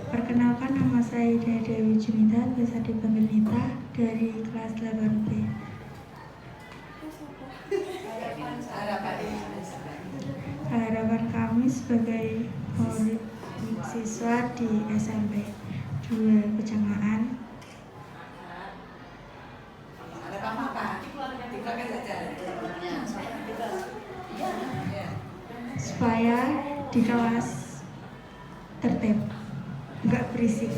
Perkenalkan, nama saya Dewi Junita, biasa dipanggil Nita, dari kelas 8B. Harapan kami sebagai siswa di SMP 2 Pejangaan supaya di kelas tertib, nggak berisik.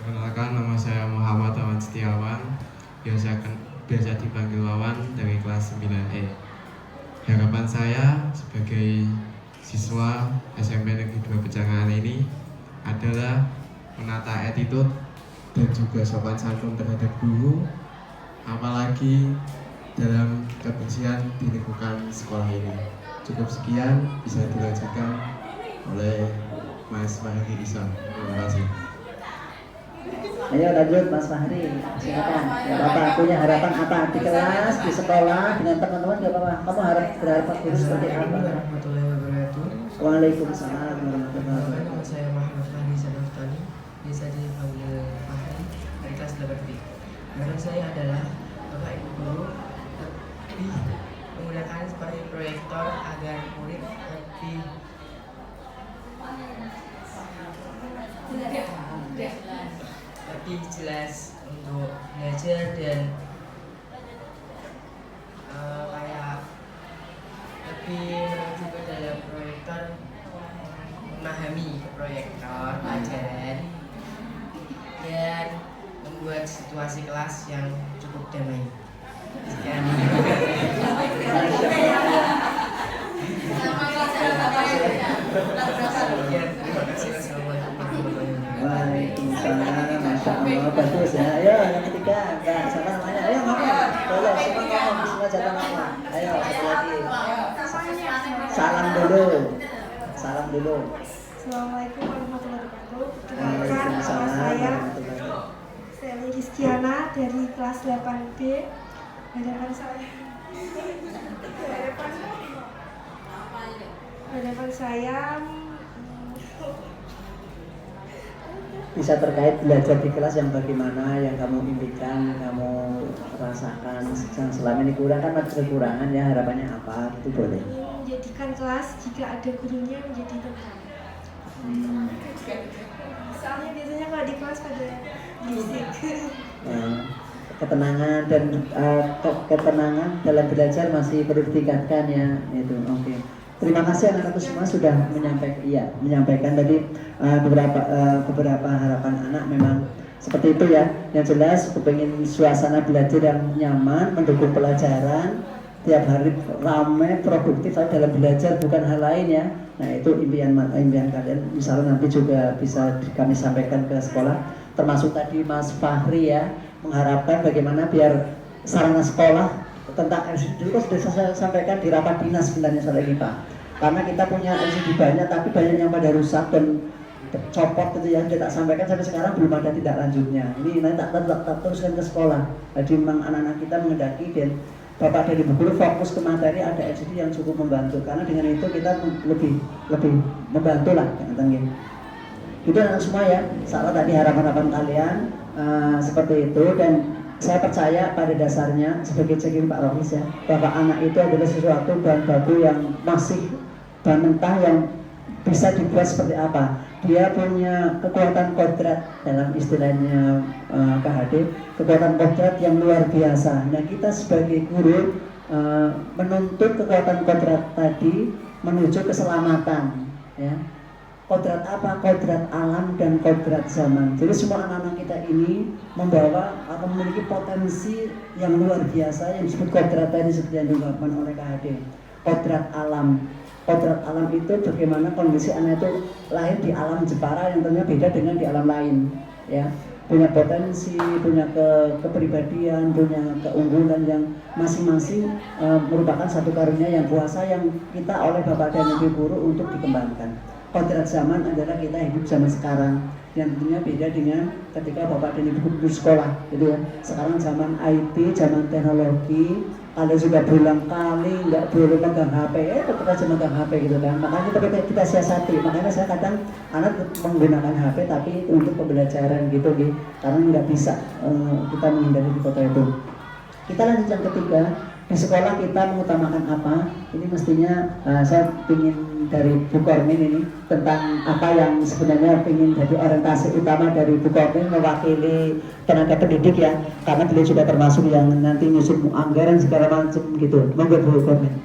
Perkenalkan, nama saya Muhammad Awan Setiawan, biasa dipanggil Wawan, dari kelas 9E. Harapan saya sebagai siswa SMP Negeri 2 Pejangan ini adalah menata attitude dan juga sopan santun terhadap guru, apalagi dalam kebersihan di lingkungan sekolah ini. Cukup sekian, bisa dilanjutkan oleh Mas Fahri Isan. Terima kasih. Ayo lanjut Mas Fahri, silakan. Ya Bapak punya harapan apa di kelas, di sekolah, dengan teman-teman gak apa-apa. Kamu berharap guru seperti apa? Warahmatullahi wabarakatuh. Waalaikumsalam warahmatullahi wabarakatuh. Nama saya Muhammad Fahri Sanaftani, biasa dipanggil Fahri, dari kelas 8B. Harapan saya adalah Bapak Ibu guru lebih menggunakan seperti proyektor agar murid lebih jelas untuk belajar dan kayak lebih menuju ke dalam proyektor, memahami proyektor pelajaran dan membuat situasi kelas yang cukup damai. Sekian. Terima kasih. Wassalamualaikum warahmatullahi wabarakatuh. Waalaikumsalam, Masya Allah, bagus ya. Ayo yang ketiga, Kak, siapa namanya? Ayo ngomong, boleh, semua ngomong, semua jatah nama. Ayo, satu lagi. Salam dulu. Salam dulu. Assalamualaikum warahmatullahi wabarakatuh. Waalaikumsalam Nama saya warahmatullahi wabarakatuh. Sally Rizkiana dari kelas 8B. Harapan saya bisa terkait belajar di kelas yang bagaimana, yang kamu impikan, kamu rasakan yang selama ini kurang, kan ada kekurangan ya, harapannya apa, itu boleh. menjadikan kelas jika ada gurunya menjadi tenang. Soalnya biasanya kalau di kelas pada berisik. Ketenangan dan ketenangan dalam belajar masih perlu ditingkatkan ya, itu oke. Terima kasih anak-anakku semua sudah menyampaikan tadi beberapa harapan anak, memang seperti itu ya. Yang jelas kepengen suasana belajar yang nyaman, mendukung pelajaran, tiap hari ramai, produktif dalam belajar, bukan hal lain ya. Nah itu impian kalian, misalnya nanti juga bisa kami sampaikan ke sekolah, termasuk tadi Mas Fahri ya, mengharapkan bagaimana biar sarana sekolah tentang LCD itu sudah saya sampaikan di rapat dinas sebenarnya soal ini Pak, karena kita punya LCD banyak tapi banyak yang pada rusak dan copot gitu ya, kita sampaikan sampai sekarang belum ada tindak lanjutnya. Ini nanti tak teruskan ke sekolah. Jadi memang anak-anak kita mengendaki dan Bapak dari Bu Guru fokus ke materi, ada LCD yang cukup membantu, karena dengan itu kita lebih membantu lah teman-teman. Itu anak semua ya, salah tadi harapan-harapan kalian seperti itu, dan saya percaya pada dasarnya sebagai cekin Pak Rohis ya, bahwa anak itu adalah sesuatu bahan baku yang masih bahan mentah yang bisa dibuat seperti apa. Dia punya kekuatan kodrat, dalam istilahnya KHD, kekuatan kodrat yang luar biasa. Nah kita sebagai guru menuntut kekuatan kodrat tadi menuju keselamatan ya. Kodrat apa? Kodrat alam dan kodrat zaman. Jadi semua anak-anak kita ini membawa atau memiliki potensi yang luar biasa yang disebut kodrat tadi seperti yang diungkapkan oleh KHD. Kodrat alam. Kodrat alam itu bagaimana kondisi anak itu lahir di alam Jepara yang tentunya beda dengan di alam lain. Ya, punya potensi, punya kepribadian, punya keunggulan yang masing-masing merupakan satu karunia yang kuasa yang kita oleh Bapak dan Ibu guru untuk dikembangkan. Kontrak zaman adalah kita hidup zaman sekarang yang tentunya beda dengan ketika Bapak dan Ibu guru sekolah, gitu ya. Sekarang zaman IT, zaman teknologi, kalian juga berulang kali nggak boleh megang HP, tetap aja megang HP gitu kan. Makanya kita siasati. Makanya saya kadang anak menggunakan HP tapi untuk pembelajaran gitu, gitu. Karena nggak bisa kita menghindari di kota itu. Kita lanjut yang ketiga, di sekolah kita mengutamakan apa? Ini mestinya saya ingin dari Bu Kormin ini tentang apa yang sebenarnya ingin jadi orientasi utama dari Bu Kormin mewakili tenaga pendidik ya, karena beliau juga termasuk yang nanti nyusun anggaran segala macam gitu. Monggo Bu Kormin.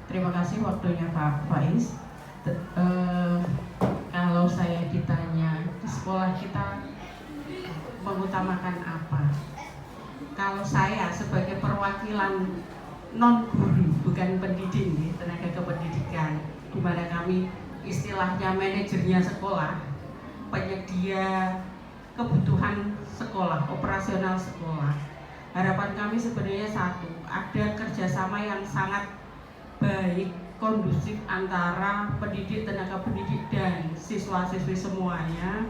Terima kasih waktunya Pak Faiz. Kalau saya ditanya di sekolah kita mengutamakan apa? Kalau saya sebagai perwakilan non guru, bukan pendidik, tenaga kependidikan, di mana kami istilahnya manajernya sekolah, penyedia kebutuhan sekolah, operasional sekolah. Harapan kami sebenarnya satu, ada kerjasama yang sangat baik, kondusif antara pendidik, tenaga pendidik dan siswa-siswi semuanya.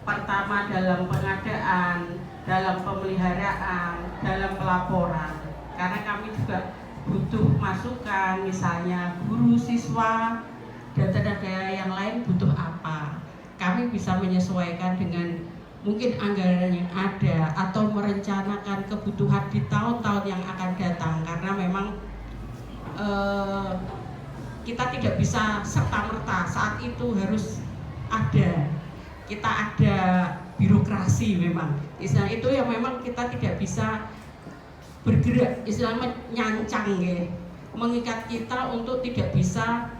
Pertama dalam pengadaan, dalam pemeliharaan, dalam pelaporan. Karena kami juga butuh masukan, misalnya guru, siswa, dan tenaga yang lain butuh apa. Kami bisa menyesuaikan dengan mungkin anggaran yang ada atau merencanakan kebutuhan di tahun-tahun yang akan datang, karena memang kita tidak bisa serta-merta saat itu harus ada, kita ada birokrasi memang, istilah itu yang memang kita tidak bisa bergerak, istilahnya nyancang ya, mengikat kita untuk tidak bisa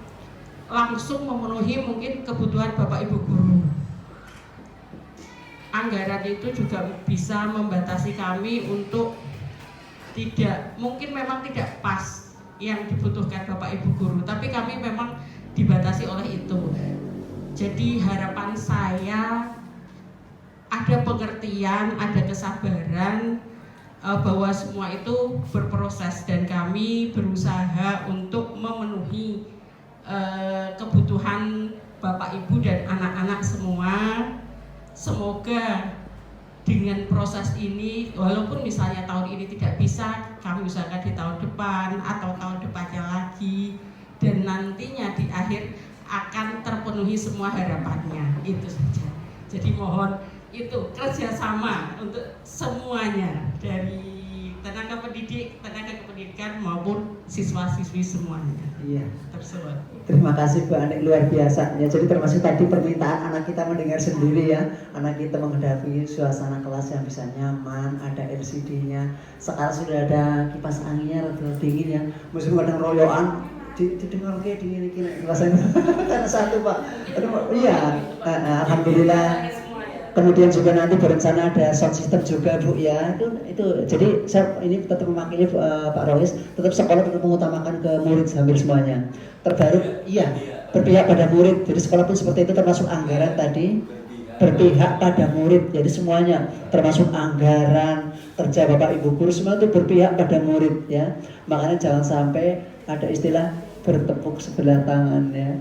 langsung memenuhi mungkin kebutuhan Bapak Ibu guru. Anggaran itu juga bisa membatasi kami untuk tidak, mungkin memang tidak pas yang dibutuhkan Bapak Ibu guru, tapi kami memang dibatasi oleh itu. Jadi harapan saya ada pengertian, ada kesabaran bahwa semua itu berproses dan kami berusaha untuk memenuhi kebutuhan Bapak Ibu dan anak-anak semua. Semoga dengan proses ini, walaupun misalnya tahun ini tidak bisa, kami usahakan di tahun depan atau tahun depannya lagi, dan nantinya di akhir akan terpenuhi semua harapannya. Itu saja. Jadi mohon itu kerjasama untuk semuanya, dari tenaga pendidik, tenaga kependidikan maupun siswa-siswi semuanya. Iya. Tersebut. Terima kasih Bu Anik, luar biasa ya. Jadi termasuk tadi permintaan anak kita mendengar sendiri ya, anak kita menghadapi suasana kelas yang bisa nyaman, ada LCD-nya, sekarang sudah ada kipas anginnya rada dingin ya, meskipun kadang royoan didengar kayak dingin rasanya karena satu Pak. Iya, alhamdulillah. Kemudian juga nanti berencana ada sound system juga Bu ya. Itu jadi saya ini tetap mewakili Pak Rois, tetap sekolah tetap mengutamakan ke murid hampir semuanya. Terbaru iya, berpihak pada murid. Jadi sekolah pun seperti itu, termasuk anggaran tadi berpihak pada murid. Jadi semuanya termasuk anggaran, kerja Bapak Ibu guru semua itu berpihak pada murid ya. Makanya jangan sampai ada istilah bertepuk sebelah tangan ya.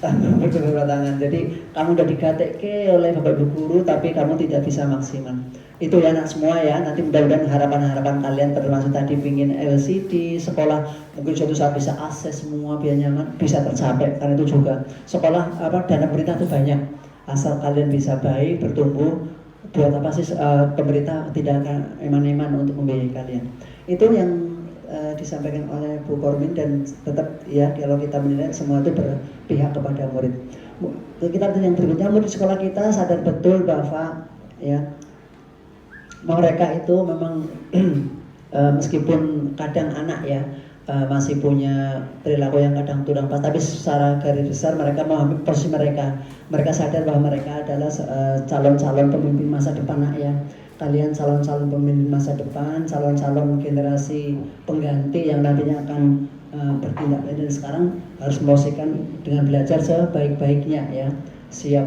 Bertepuk tangan. Jadi kamu udah digatekke oleh Bapak Ibu guru tapi kamu tidak bisa maksimal. Itu ya anak semua ya. Nanti mudah-mudahan harapan-harapan kalian termasuk tadi pingin LCD sekolah mungkin suatu saat bisa akses semua biar nyaman bisa tercapai. Karena itu juga sekolah dana pemerintah itu banyak. Asal kalian bisa baik bertumbuh, buat apa sih pemerintah tidak akan eman-eman untuk membiayai kalian. Itu yang disampaikan oleh Bu Kormin, dan tetap ya kalau kita menilai semua itu berpihak kepada murid. Kita yang berikutnya, murid sekolah kita sadar betul bahwa ya mereka itu memang meskipun kadang anak ya masih punya perilaku yang kadang kurang pas, tapi secara garis besar mereka memahami posisi mereka. Mereka sadar bahwa mereka adalah calon-calon pemimpin masa depan ya. kalian calon-calon pemimpin masa depan, calon-calon generasi pengganti yang nantinya akan bertindak. Dan sekarang harus memposisikan dengan belajar sebaik-baiknya ya, siap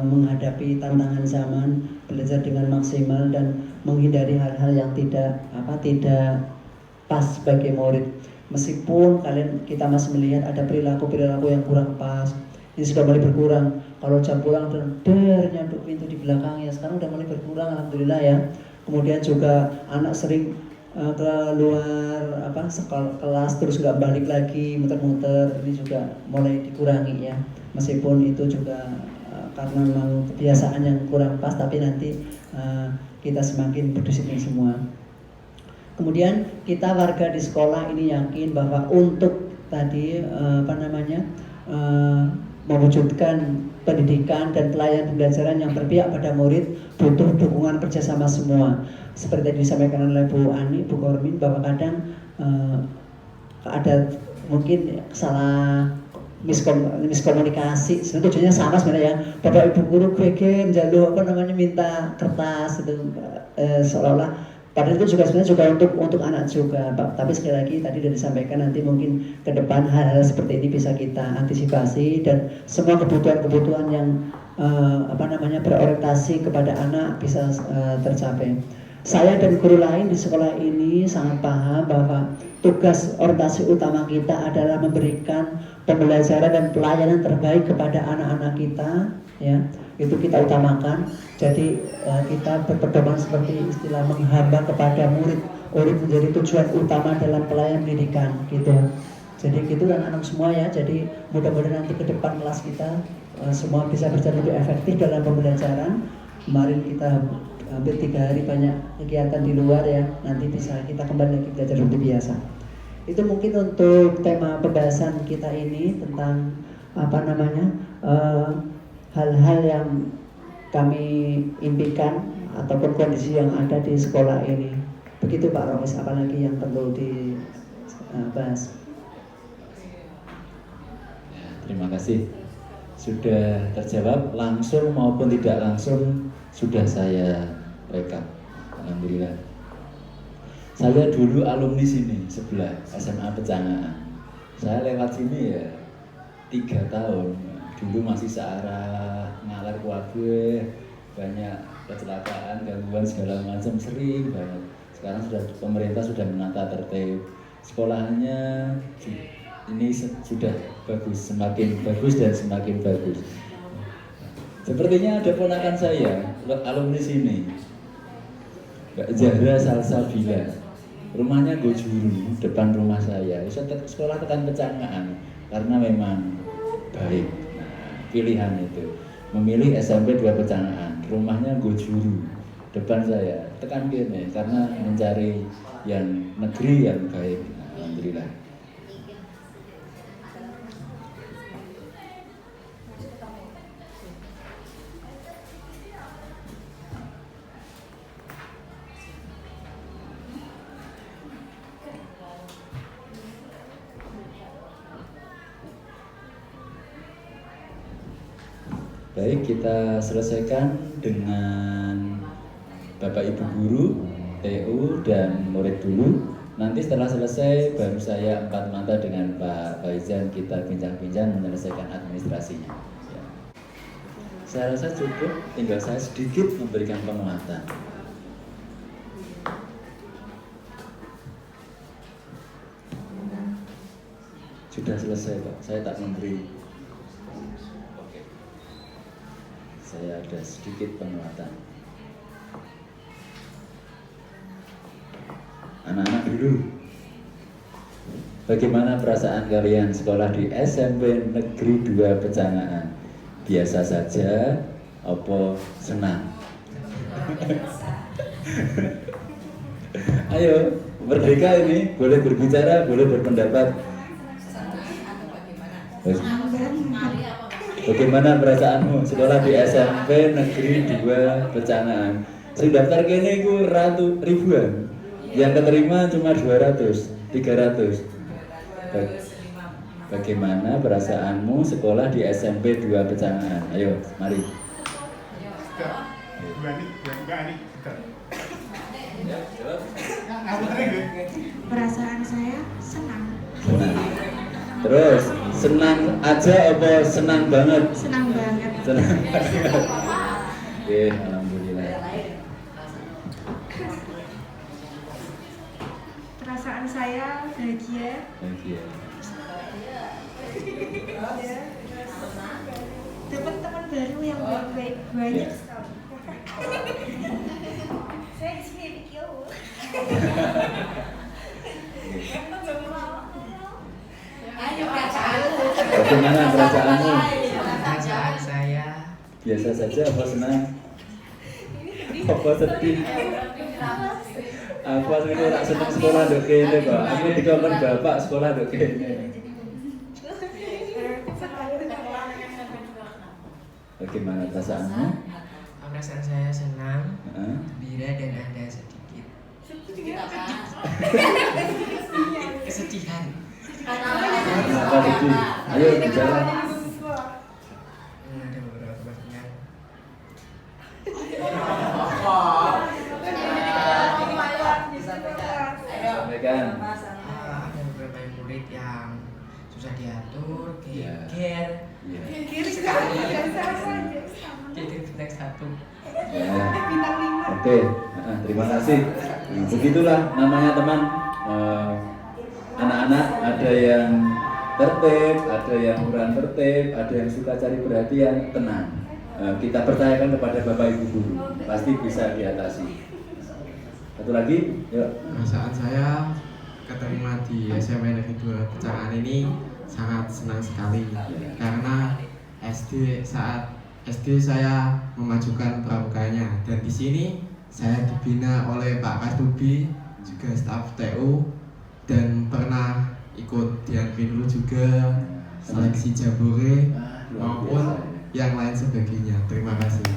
menghadapi tantangan zaman, belajar dengan maksimal dan menghindari hal-hal yang tidak pas sebagai murid. Meskipun kita masih melihat ada perilaku-perilaku yang kurang pas, ini sudah mulai berkurang. Kalau jam pulang nyanduk pintu di belakangnya, sekarang udah mulai berkurang, alhamdulillah ya. Kemudian juga anak sering keluar kelas terus nggak balik lagi, muter-muter, ini juga mulai dikurangi ya. Meskipun itu juga karena memang kebiasaan yang kurang pas, tapi nanti kita semakin berdisiplin semua. Kemudian kita warga di sekolah ini yakin bahwa untuk tadi mewujudkan pendidikan dan pelayanan pembelajaran yang berpihak pada murid butuh dukungan kerjasama semua. Seperti yang disampaikan oleh Bu Ani, Bu Kormin, bahwa kadang ada mungkin salah miskomunikasi. Sebenarnya tujuannya sama sebenarnya ya. Bapak Ibu guru greget jalur minta kertas itu seolah-olah padahal itu juga sebenarnya juga untuk anak juga, Pak. Tapi sekali lagi tadi sudah disampaikan, nanti mungkin ke depan hal-hal seperti ini bisa kita antisipasi dan semua kebutuhan-kebutuhan yang berorientasi kepada anak bisa tercapai. Saya dan guru lain di sekolah ini sangat paham bahwa tugas orientasi utama kita adalah memberikan pembelajaran dan pelayanan terbaik kepada anak-anak kita, ya. Itu kita utamakan. Jadi kita berpedoman seperti istilah menghamba kepada murid menjadi tujuan utama dalam pelayanan pendidikan gitu. Jadi gitu anak-anak semua ya. Jadi mudah-mudahan nanti ke depan kelas kita semua bisa berjalan lebih efektif dalam pembelajaran. Kemarin kita hampir 3 hari banyak kegiatan di luar ya. Nanti bisa kita kembali lagi belajar seperti biasa. Itu mungkin untuk tema pembahasan kita ini tentang hal-hal yang kami impikan ataupun kondisi yang ada di sekolah ini. Begitu Pak Romis, apalagi yang perlu dibahas. Terima kasih. Sudah terjawab langsung maupun tidak langsung sudah saya rekap. Alhamdulillah. Saya dulu alumni sini sebelah SMA Pecangaan. Saya lewat sini ya 3 tahun. Dulu masih searah ngalar kuabe, banyak kecelakaan, gangguan segala macam, sering banget. Sekarang pemerintah sudah menata tertib. Sekolahnya ini sudah bagus, semakin bagus dan semakin bagus. Sepertinya ada ponakan saya, alumni sini, Mbak Zahra Salsabila. Rumahnya Gojuru, depan rumah saya. Sekolah tekan Pecangaan karena memang baik. Pilihan itu memilih SMP 2 Pecangaan, rumahnya Gojuru, depan saya, tekan gini karena mencari yang negeri yang baik. Alhamdulillah. Baik, kita selesaikan dengan Bapak Ibu Guru, TU, dan murid dulu. Nanti setelah selesai baru saya 4 mata dengan Pak Faizan, kita bincang-bincang menyelesaikan administrasinya ya. Saya rasa cukup, tinggal saya sedikit memberikan penguatan. Sudah selesai Pak, saya tak memberi. Saya ada sedikit penguatan. Anak-anak dulu, bagaimana perasaan kalian sekolah di SMP Negeri 2 Pecangaan? Biasa saja, apa senang? Ayo, merdeka ini, boleh berbicara, boleh berpendapat. Bagaimana perasaanmu sekolah di SMP Negeri 2 Pecangaan? Sing daftar kene iku ribuan. Yang keterima cuma 200, 300. Bagaimana perasaanmu sekolah di SMP 2 Pecangaan? Ayo, mari. Perasaan saya senang. Terus senang aja apa senang banget? Senang banget. Senang banget. Oke, alhamdulillah. Perasaan saya bahagia. Bahagia. Dapat teman baru yang baik banyak sekali. Saya di sini dikit. Bagaimana perasaanmu? Perasaan saya Biasa saja apa senang? Apa sedih? Aku aslinya tak senang sekolah dok kene kok. Aku dikongkon bapak sekolah dok kene. Bagaimana perasaanmu? perasaan saya senang, gembira dan ada sedikit kesedihan. Kenapa sedih? Ayo bicara. Ada beberapa pertanyaan. Sampaikan. Ada beberapa murid yang susah diatur, geger, geger bintang 1. Ya. Oke, terima kasih. Begitulah namanya teman. Anak-anak ada yang tertib, ada yang kurang tertib, ada yang suka cari perhatian. Tenang, kita percayakan kepada Bapak Ibu guru, pasti bisa diatasi. Satu lagi, yuk. Perasaan saya keterima di SMA Negeri 2 Pecahan ini sangat senang sekali karena saat SD saya memajukan pramuganya dan di sini saya dibina oleh Pak Kartubi juga staf TU dan pernah ikut Dian Pinru juga seleksi Jambore maupun yang lain sebagainya. Terima kasih.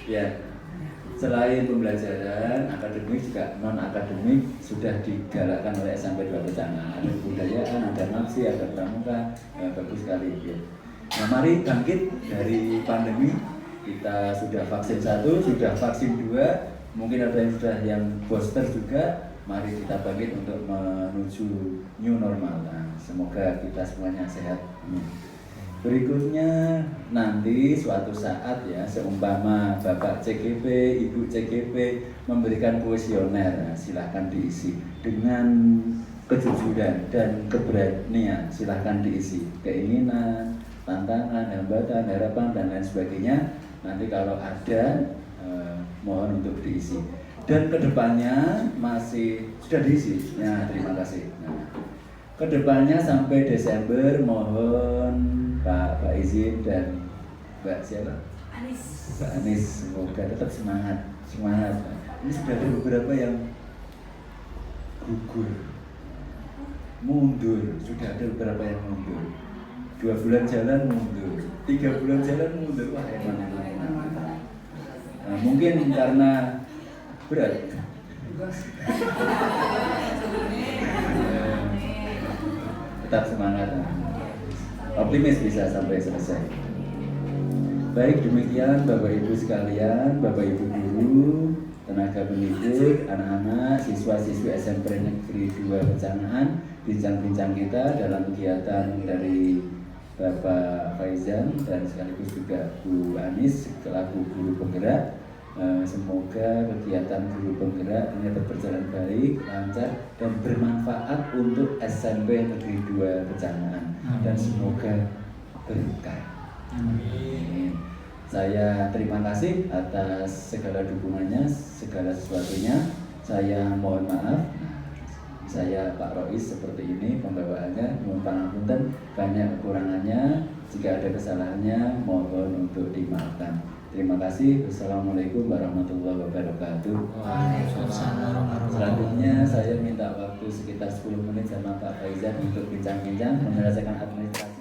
Ya, selain pembelajaran akademik juga non akademik sudah digalakkan oleh SMP 2 Pecahan. Ada kebudayaan, ada nafsi, ada pramuka, bagus sekali. Ya. Nah, mari bangkit dari pandemi. Kita sudah vaksin 1, sudah vaksin 2, mungkin ada yang sudah yang booster juga. Mari kita bangkit untuk menuju new normal. Nah, semoga kita semuanya sehat. Berikutnya nanti suatu saat ya, seumpama Bapak CGP, Ibu CGP memberikan kuesioner, silahkan diisi dengan kejujuran dan keberanian. Silahkan diisi keinginan, tantangan, hambatan, harapan dan lain sebagainya. Nanti kalau ada mohon untuk diisi. Dan kedepannya masih sudah diisi. Nah, terima kasih. Nah, kedepannya sampai Desember mohon Pak izin dan Mbak siapa? Mbak Anis, semoga tetap semangat. Ini sudah ada beberapa yang gugur, mundur, sudah ada beberapa yang mundur. 2 bulan jalan mundur, 3 bulan jalan mundur, wah enak. Nah, mungkin karena berat. Tetap semangat. Optimis bisa sampai selesai. Baik, demikian Bapak Ibu sekalian, Bapak Ibu guru, tenaga pendidik, anak-anak, siswa-siswi SMP Negeri 2 Pecahan, bincang-bincang kita dalam kegiatan dari Bapak Faizan dan sekaligus juga Bu Anis selaku guru penggerak. Semoga kegiatan guru penggerak ini tetap berjalan baik, lancar dan bermanfaat untuk SMP Negeri 2 Pecahan dan semoga berkah. Amin. Saya terima kasih atas segala dukungannya, segala sesuatunya. Saya mohon maaf. Saya Pak Rois seperti ini pembawaannya, mohon pangapunten banyak kekurangannya. Jika ada kesalahannya mohon untuk dimaafkan. Terima kasih. Wassalamualaikum warahmatullahi wabarakatuh. Selanjutnya saya minta waktu sekitar 10 menit sama Pak Faizan untuk bincang-bincang menyelesaikan administrasi.